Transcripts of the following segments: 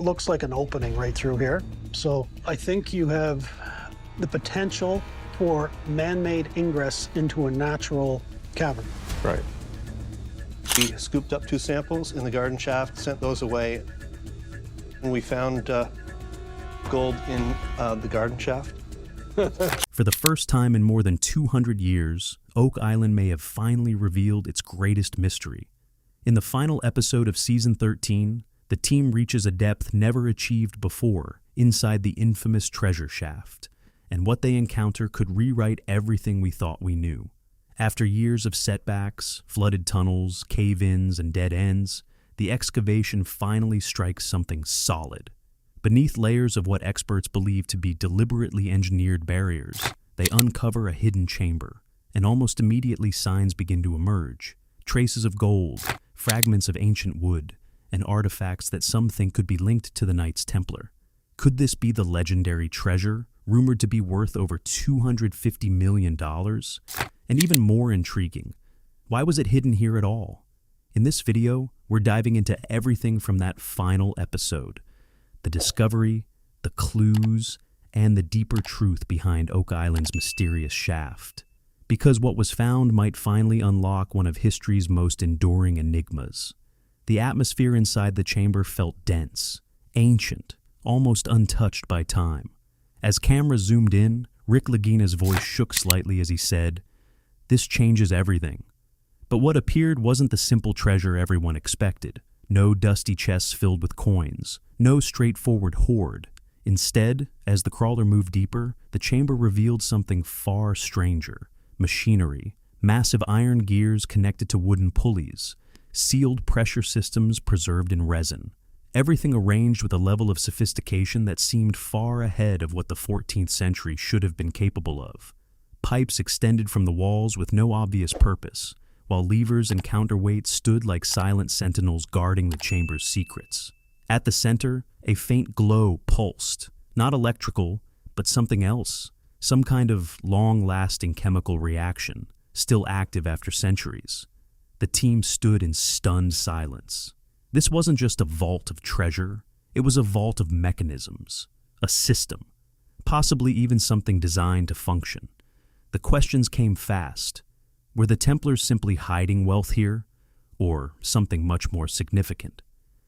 looks like an opening right through here. So I think you have the potential for man-made ingress into a natural cavern. Right. We scooped up 2 samples in the garden shaft, sent those away, and we found gold in the garden shaft. For the first time in more than 200 years, Oak Island may have finally revealed its greatest mystery. In the final episode of Season 13, the team reaches a depth never achieved before inside the infamous treasure shaft, and what they encounter could rewrite everything we thought we knew. After years of setbacks, flooded tunnels, cave-ins, and dead ends, the excavation finally strikes something solid. Beneath layers of what experts believe to be deliberately engineered barriers, they uncover a hidden chamber, and almost immediately signs begin to emerge. Traces of gold, fragments of ancient wood, and artifacts that some think could be linked to the Knights Templar. Could this be the legendary treasure, rumored to be worth over $250 million? And even more intriguing, why was it hidden here at all? In this video, we're diving into everything from that final episode. The discovery, the clues, and the deeper truth behind Oak Island's mysterious shaft. Because what was found might finally unlock one of history's most enduring enigmas. The atmosphere inside the chamber felt dense, ancient, almost untouched by time. As cameras zoomed in, Rick Lagina's voice shook slightly as he said, "This changes everything." But what appeared wasn't the simple treasure everyone expected. No dusty chests filled with coins, no straightforward hoard. Instead, as the crawler moved deeper, the chamber revealed something far stranger. Machinery, massive iron gears connected to wooden pulleys, sealed pressure systems preserved in resin. Everything arranged with a level of sophistication that seemed far ahead of what the 14th century should have been capable of. Pipes extended from the walls with no obvious purpose, while levers and counterweights stood like silent sentinels guarding the chamber's secrets. At the center, a faint glow pulsed, not electrical, but something else, some kind of long-lasting chemical reaction, still active after centuries. The team stood in stunned silence. This wasn't just a vault of treasure, it was a vault of mechanisms, a system, possibly even something designed to function. The questions came fast. Were the Templars simply hiding wealth here, or something much more significant?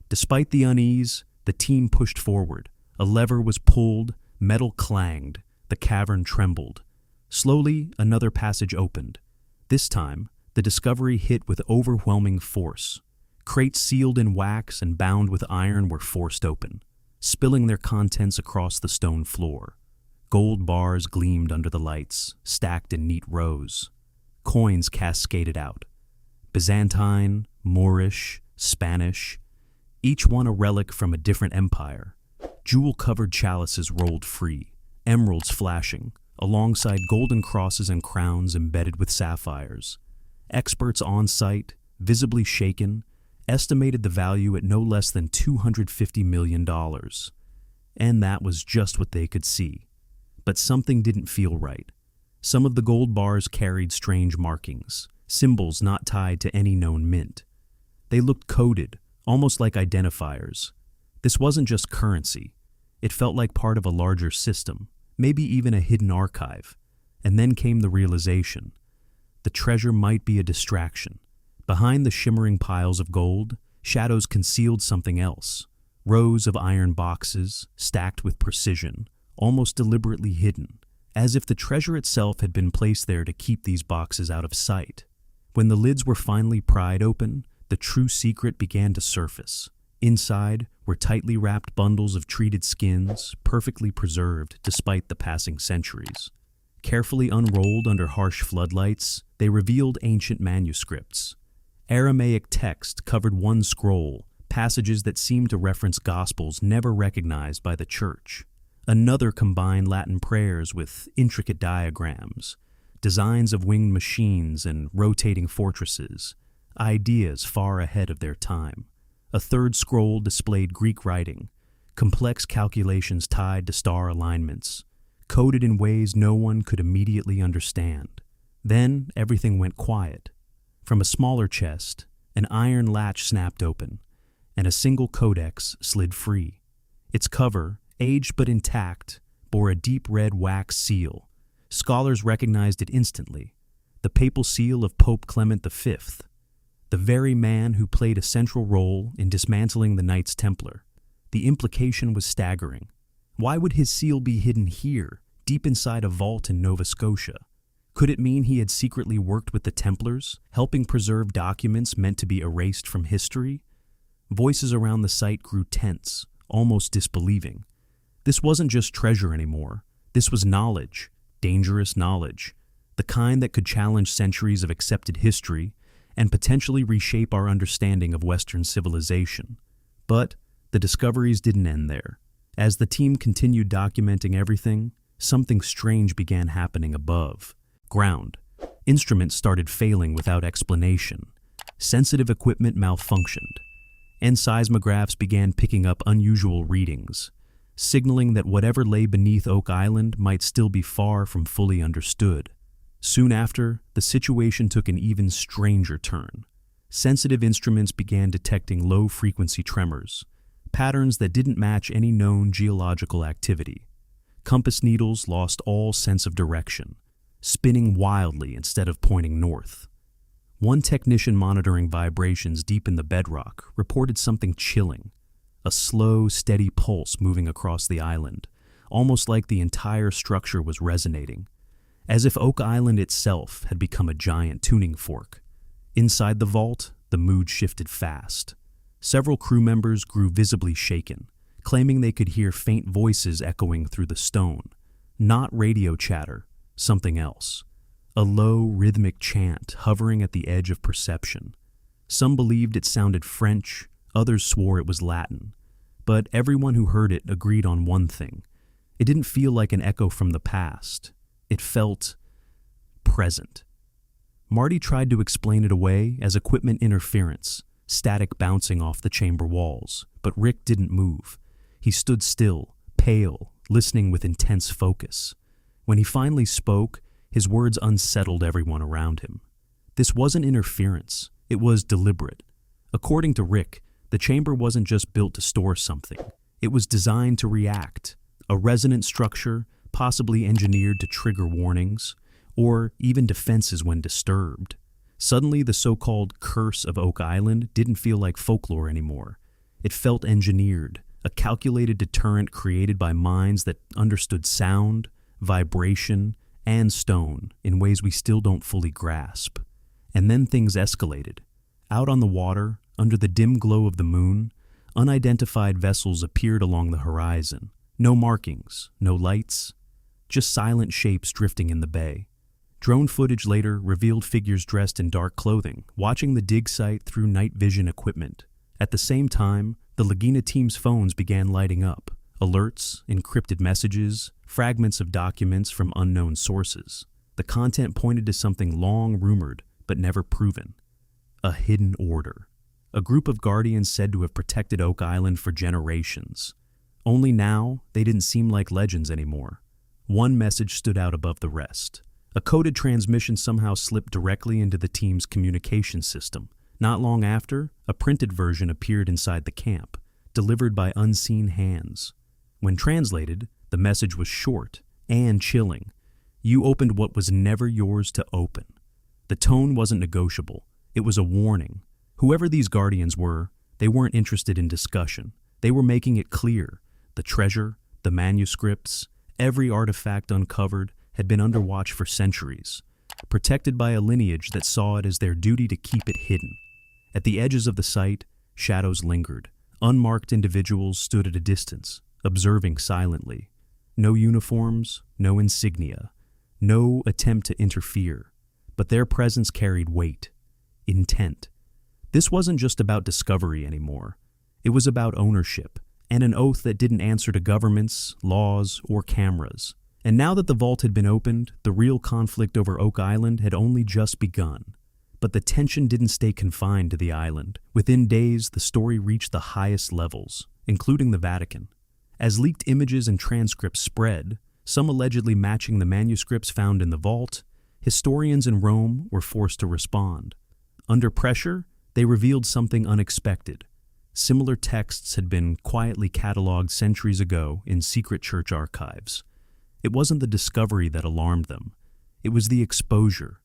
Despite the unease, the team pushed forward. A lever was pulled, metal clanged, the cavern trembled. Slowly, another passage opened. This time, the discovery hit with overwhelming force. Crates sealed in wax and bound with iron were forced open, spilling their contents across the stone floor. Gold bars gleamed under the lights, stacked in neat rows. Coins cascaded out. Byzantine, Moorish, Spanish, each one a relic from a different empire. Jewel-covered chalices rolled free, emeralds flashing, alongside golden crosses and crowns embedded with sapphires. Experts on site, visibly shaken, estimated the value at no less than $250 million. And that was just what they could see. But something didn't feel right. Some of the gold bars carried strange markings, symbols not tied to any known mint. They looked coded, almost like identifiers. This wasn't just currency. It felt like part of a larger system, maybe even a hidden archive. And then came the realization. The treasure might be a distraction. Behind the shimmering piles of gold, shadows concealed something else. Rows of iron boxes, stacked with precision, almost deliberately hidden, as if the treasure itself had been placed there to keep these boxes out of sight. When the lids were finally pried open, the true secret began to surface. Inside were tightly wrapped bundles of treated skins, perfectly preserved despite the passing centuries. Carefully unrolled under harsh floodlights, they revealed ancient manuscripts. Aramaic text covered one scroll, passages that seemed to reference gospels never recognized by the church. Another combined Latin prayers with intricate diagrams, designs of winged machines and rotating fortresses, ideas far ahead of their time. A third scroll displayed Greek writing, complex calculations tied to star alignments, coded in ways no one could immediately understand. Then everything went quiet. From a smaller chest, an iron latch snapped open, and a single codex slid free. Its cover, aged but intact, bore a deep red wax seal. Scholars recognized it instantly. The papal seal of Pope Clement V, the very man who played a central role in dismantling the Knights Templar. The implication was staggering. Why would his seal be hidden here, deep inside a vault in Nova Scotia? Could it mean he had secretly worked with the Templars, helping preserve documents meant to be erased from history? Voices around the site grew tense, almost disbelieving. This wasn't just treasure anymore. This was knowledge, dangerous knowledge, the kind that could challenge centuries of accepted history and potentially reshape our understanding of Western civilization. But the discoveries didn't end there. As the team continued documenting everything, something strange began happening above ground. Instruments started failing without explanation. Sensitive equipment malfunctioned, and seismographs began picking up unusual readings, signaling that whatever lay beneath Oak Island might still be far from fully understood. Soon after, the situation took an even stranger turn. Sensitive instruments began detecting low-frequency tremors, patterns that didn't match any known geological activity. Compass needles lost all sense of direction, spinning wildly instead of pointing north. One technician monitoring vibrations deep in the bedrock reported something chilling, a slow, steady pulse moving across the island, almost like the entire structure was resonating, as if Oak Island itself had become a giant tuning fork. Inside the vault, the mood shifted fast. Several crew members grew visibly shaken, claiming they could hear faint voices echoing through the stone. Not radio chatter, something else. A low, rhythmic chant hovering at the edge of perception. Some believed it sounded French, others swore it was Latin. But everyone who heard it agreed on one thing. It didn't feel like an echo from the past. It felt present. Marty tried to explain it away as equipment interference, static bouncing off the chamber walls, but Rick didn't move. He stood still, pale, listening with intense focus. When he finally spoke, his words unsettled everyone around him. This wasn't interference, it was deliberate. According to Rick, the chamber wasn't just built to store something. It was designed to react, a resonant structure possibly engineered to trigger warnings, or even defenses when disturbed. Suddenly, the so-called curse of Oak Island didn't feel like folklore anymore. It felt engineered, a calculated deterrent created by minds that understood sound, vibration, and stone in ways we still don't fully grasp. And then things escalated. Out on the water, under the dim glow of the moon, unidentified vessels appeared along the horizon. No markings, no lights, just silent shapes drifting in the bay. Drone footage later revealed figures dressed in dark clothing, watching the dig site through night vision equipment. At the same time, the Laguna team's phones began lighting up. Alerts, encrypted messages, fragments of documents from unknown sources. The content pointed to something long rumored, but never proven. A hidden order. A group of guardians said to have protected Oak Island for generations. Only now, they didn't seem like legends anymore. One message stood out above the rest. A coded transmission somehow slipped directly into the team's communication system. Not long after, a printed version appeared inside the camp, delivered by unseen hands. When translated, the message was short and chilling. You opened what was never yours to open. The tone wasn't negotiable. It was a warning. Whoever these guardians were, they weren't interested in discussion. They were making it clear. The treasure, the manuscripts, every artifact uncovered had been under watch for centuries, protected by a lineage that saw it as their duty to keep it hidden. At the edges of the site, shadows lingered. Unmarked individuals stood at a distance, observing silently. No uniforms, no insignia, no attempt to interfere. But their presence carried weight, intent. This wasn't just about discovery anymore. It was about ownership, and an oath that didn't answer to governments, laws, or cameras. And now that the vault had been opened, the real conflict over Oak Island had only just begun. But the tension didn't stay confined to the island. Within days, the story reached the highest levels, including the Vatican. As leaked images and transcripts spread, some allegedly matching the manuscripts found in the vault, historians in Rome were forced to respond. Under pressure, they revealed something unexpected. Similar texts had been quietly cataloged centuries ago in secret church archives. It wasn't the discovery that alarmed them. It was the exposure.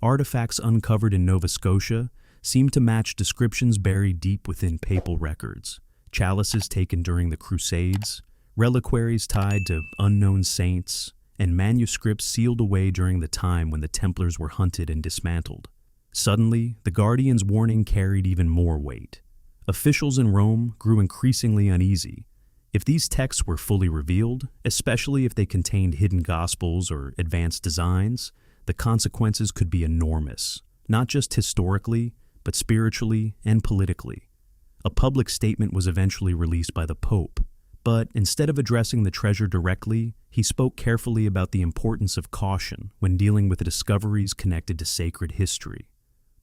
Artifacts uncovered in Nova Scotia seemed to match descriptions buried deep within papal records. Chalices taken during the Crusades, reliquaries tied to unknown saints, and manuscripts sealed away during the time when the Templars were hunted and dismantled. Suddenly, the Guardian's warning carried even more weight. Officials in Rome grew increasingly uneasy. If these texts were fully revealed, especially if they contained hidden gospels or advanced designs, the consequences could be enormous, not just historically, but spiritually and politically. A public statement was eventually released by the Pope, but instead of addressing the treasure directly, he spoke carefully about the importance of caution when dealing with the discoveries connected to sacred history.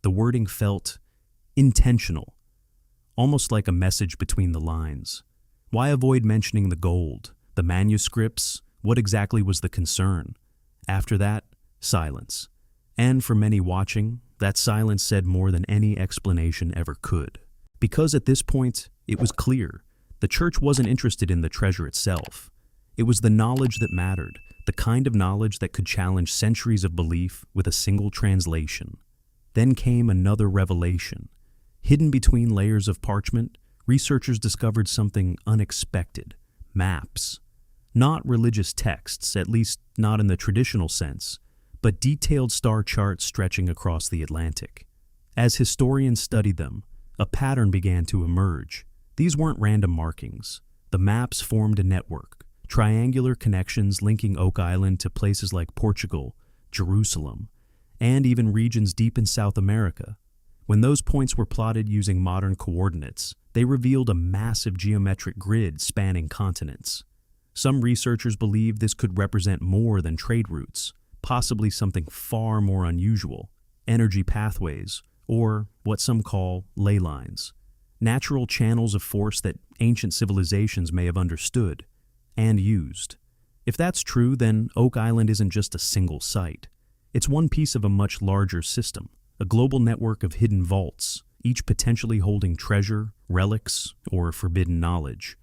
The wording felt intentional, almost like a message between the lines. Why avoid mentioning the gold, the manuscripts? What exactly was the concern? After that, silence. And for many watching, that silence said more than any explanation ever could. Because at this point, it was clear. The church wasn't interested in the treasure itself. It was the knowledge that mattered, the kind of knowledge that could challenge centuries of belief with a single translation. Then came another revelation. Hidden between layers of parchment, researchers discovered something unexpected: maps. Not religious texts, at least not in the traditional sense, but detailed star charts stretching across the Atlantic. As historians studied them, a pattern began to emerge. These weren't random markings. The maps formed a network, triangular connections linking Oak Island to places like Portugal, Jerusalem, and even regions deep in South America. When those points were plotted using modern coordinates, they revealed a massive geometric grid spanning continents. Some researchers believe this could represent more than trade routes, possibly something far more unusual: energy pathways, or what some call ley lines. Natural channels of force that ancient civilizations may have understood and used. If that's true, then Oak Island isn't just a single site. It's one piece of a much larger system, a global network of hidden vaults, each potentially holding treasure, relics, or forbidden knowledge.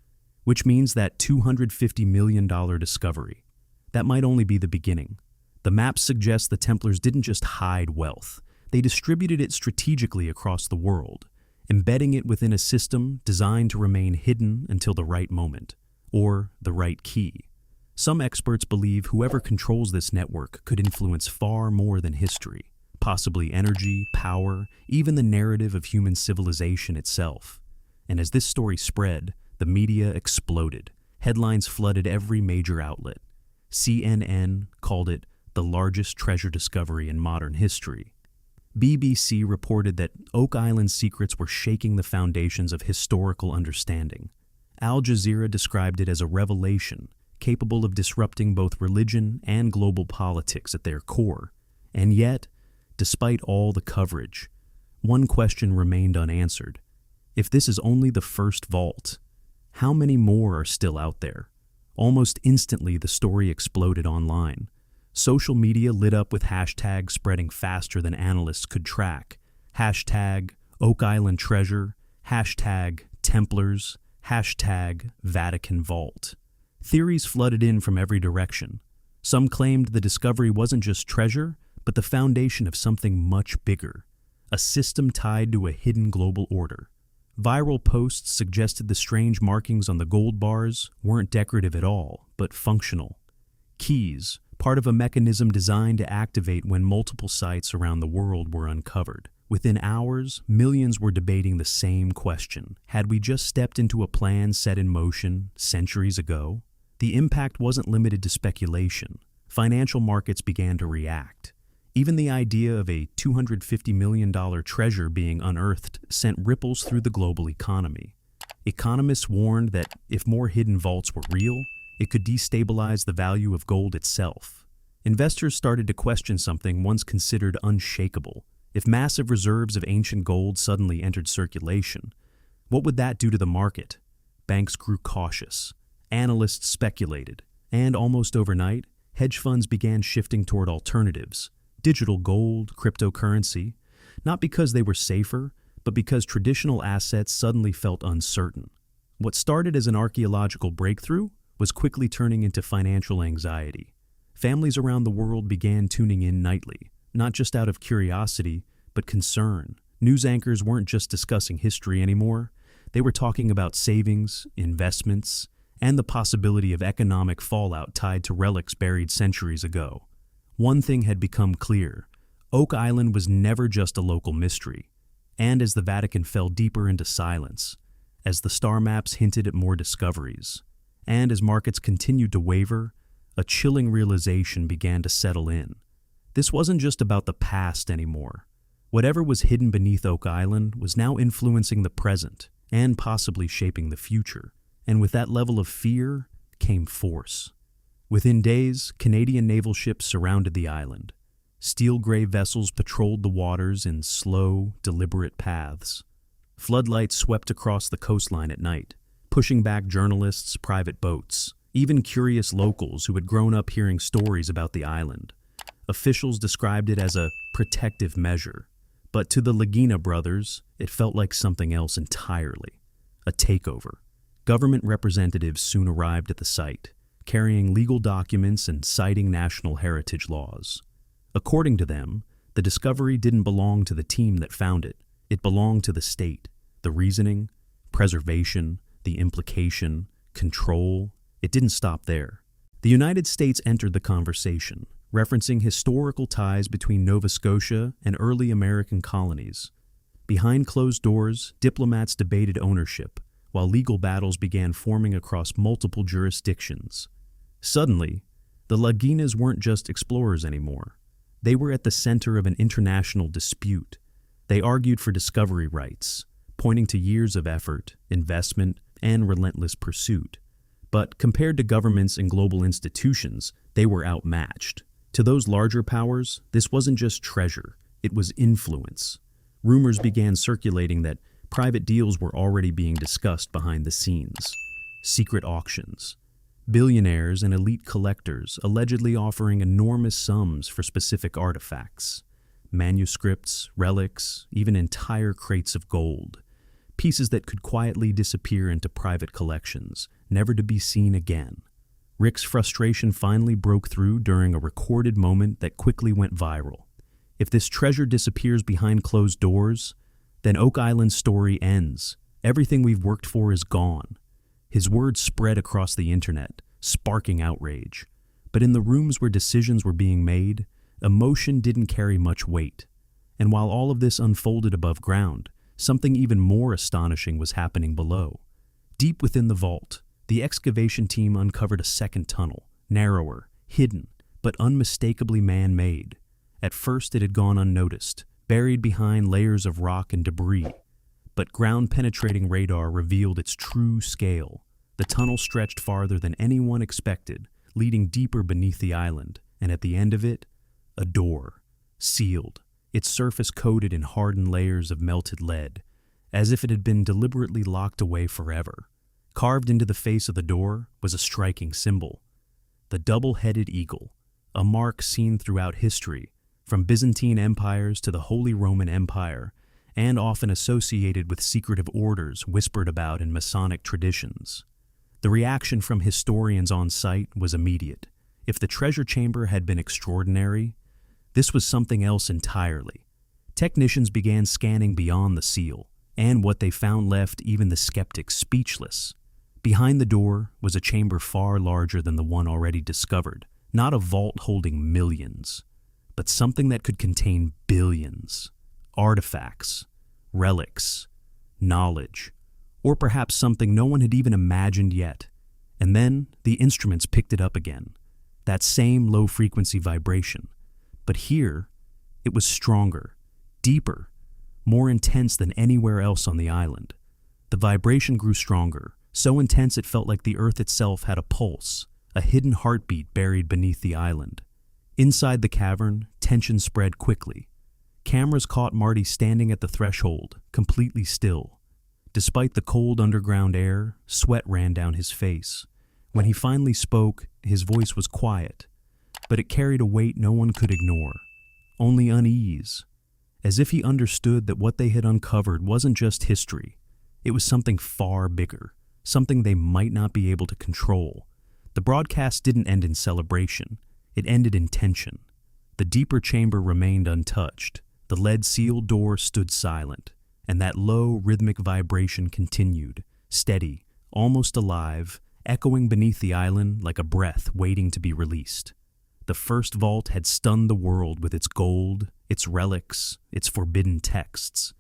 Which means that $250 million discovery, that might only be the beginning. The maps suggest the Templars didn't just hide wealth. They distributed it strategically across the world, embedding it within a system designed to remain hidden until the right moment, or the right key. Some experts believe whoever controls this network could influence far more than history, possibly energy, power, even the narrative of human civilization itself. And as this story spread, the media exploded. Headlines flooded every major outlet. CNN called it the largest treasure discovery in modern history. BBC reported that Oak Island's secrets were shaking the foundations of historical understanding. Al Jazeera described it as a revelation, capable of disrupting both religion and global politics at their core. And yet, despite all the coverage, one question remained unanswered. If this is only the first vault, how many more are still out there? Almost instantly, the story exploded online. Social media lit up with hashtags spreading faster than analysts could track. Hashtag Oak Island Treasure, hashtag Templars, hashtag Vatican Vault. Theories flooded in from every direction. Some claimed the discovery wasn't just treasure, but the foundation of something much bigger, a system tied to a hidden global order. Viral posts suggested the strange markings on the gold bars weren't decorative at all, but functional. Keys, part of a mechanism designed to activate when multiple sites around the world were uncovered. Within hours, millions were debating the same question. Had we just stepped into a plan set in motion centuries ago? The impact wasn't limited to speculation. Financial markets began to react. Even the idea of a $250 million treasure being unearthed sent ripples through the global economy. Economists warned that if more hidden vaults were real, it could destabilize the value of gold itself. Investors started to question something once considered unshakable. If massive reserves of ancient gold suddenly entered circulation, what would that do to the market? Banks grew cautious. Analysts speculated. And almost overnight, hedge funds began shifting toward alternatives. Digital gold, cryptocurrency, not because they were safer, but because traditional assets suddenly felt uncertain. What started as an archaeological breakthrough was quickly turning into financial anxiety. Families around the world began tuning in nightly, not just out of curiosity, but concern. News anchors weren't just discussing history anymore. They were talking about savings, investments, and the possibility of economic fallout tied to relics buried centuries ago. One thing had become clear: Oak Island was never just a local mystery. And as the Vatican fell deeper into silence, as the star maps hinted at more discoveries, and as markets continued to waver, a chilling realization began to settle in. This wasn't just about the past anymore. Whatever was hidden beneath Oak Island was now influencing the present and possibly shaping the future. And with that level of fear came force. Within days, Canadian naval ships surrounded the island. Steel gray vessels patrolled the waters in slow, deliberate paths. Floodlights swept across the coastline at night, pushing back journalists, private boats, even curious locals who had grown up hearing stories about the island. Officials described it as a protective measure, but to the Lagina brothers, it felt like something else entirely: a takeover. Government representatives soon arrived at the site, carrying legal documents and citing national heritage laws. According to them, the discovery didn't belong to the team that found it. It belonged to the state. The reasoning, preservation, the implication, control, it didn't stop there. The United States entered the conversation, referencing historical ties between Nova Scotia and early American colonies. Behind closed doors, diplomats debated ownership, while legal battles began forming across multiple jurisdictions. Suddenly, the Laginas weren't just explorers anymore. They were at the center of an international dispute. They argued for discovery rights, pointing to years of effort, investment, and relentless pursuit. But compared to governments and global institutions, they were outmatched. To those larger powers, this wasn't just treasure, it was influence. Rumors began circulating that private deals were already being discussed behind the scenes. Secret auctions. Billionaires and elite collectors allegedly offering enormous sums for specific artifacts. Manuscripts, relics, even entire crates of gold. Pieces that could quietly disappear into private collections, never to be seen again. Rick's frustration finally broke through during a recorded moment that quickly went viral. If this treasure disappears behind closed doors, then Oak Island's story ends. Everything we've worked for is gone. His words spread across the internet, sparking outrage. But in the rooms where decisions were being made, emotion didn't carry much weight. And while all of this unfolded above ground, something even more astonishing was happening below. Deep within the vault, the excavation team uncovered a second tunnel, narrower, hidden, but unmistakably man-made. At first it had gone unnoticed, buried behind layers of rock and debris. But ground-penetrating radar revealed its true scale. The tunnel stretched farther than anyone expected, leading deeper beneath the island, and at the end of it, a door, sealed, its surface coated in hardened layers of melted lead, as if it had been deliberately locked away forever. Carved into the face of the door was a striking symbol: the double-headed eagle, a mark seen throughout history, from Byzantine empires to the Holy Roman Empire, and often associated with secretive orders whispered about in Masonic traditions. The reaction from historians on site was immediate. If the treasure chamber had been extraordinary, this was something else entirely. Technicians began scanning beyond the seal, and what they found left even the skeptics speechless. Behind the door was a chamber far larger than the one already discovered, not a vault holding millions, but something that could contain billions. Artifacts, relics, knowledge, or perhaps something no one had even imagined yet. And then the instruments picked it up again, that same low-frequency vibration. But here, it was stronger, deeper, more intense than anywhere else on the island. The vibration grew stronger, so intense it felt like the earth itself had a pulse, a hidden heartbeat buried beneath the island. Inside the cavern, tension spread quickly. Cameras caught Marty standing at the threshold, completely still. Despite the cold underground air, sweat ran down his face. When he finally spoke, his voice was quiet, but it carried a weight no one could ignore, only unease. as if he understood that what they had uncovered wasn't just history. It was something far bigger, something they might not be able to control. The broadcast didn't end in celebration. It ended in tension. The deeper chamber remained untouched. The lead-sealed door stood silent, and that low, rhythmic vibration continued, steady, almost alive, echoing beneath the island like a breath waiting to be released. The first vault had stunned the world with its gold, its relics, its forbidden texts.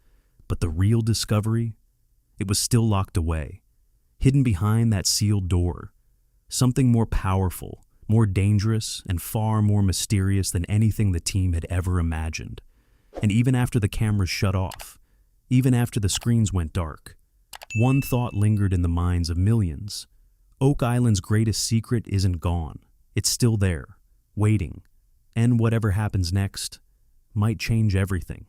But the real discovery? It was still locked away, hidden behind that sealed door. Something more powerful, more dangerous, and far more mysterious than anything the team had ever imagined. And even after the cameras shut off, even after the screens went dark, one thought lingered in the minds of millions. Oak Island's greatest secret isn't gone. It's still there, waiting, and whatever happens next might change everything.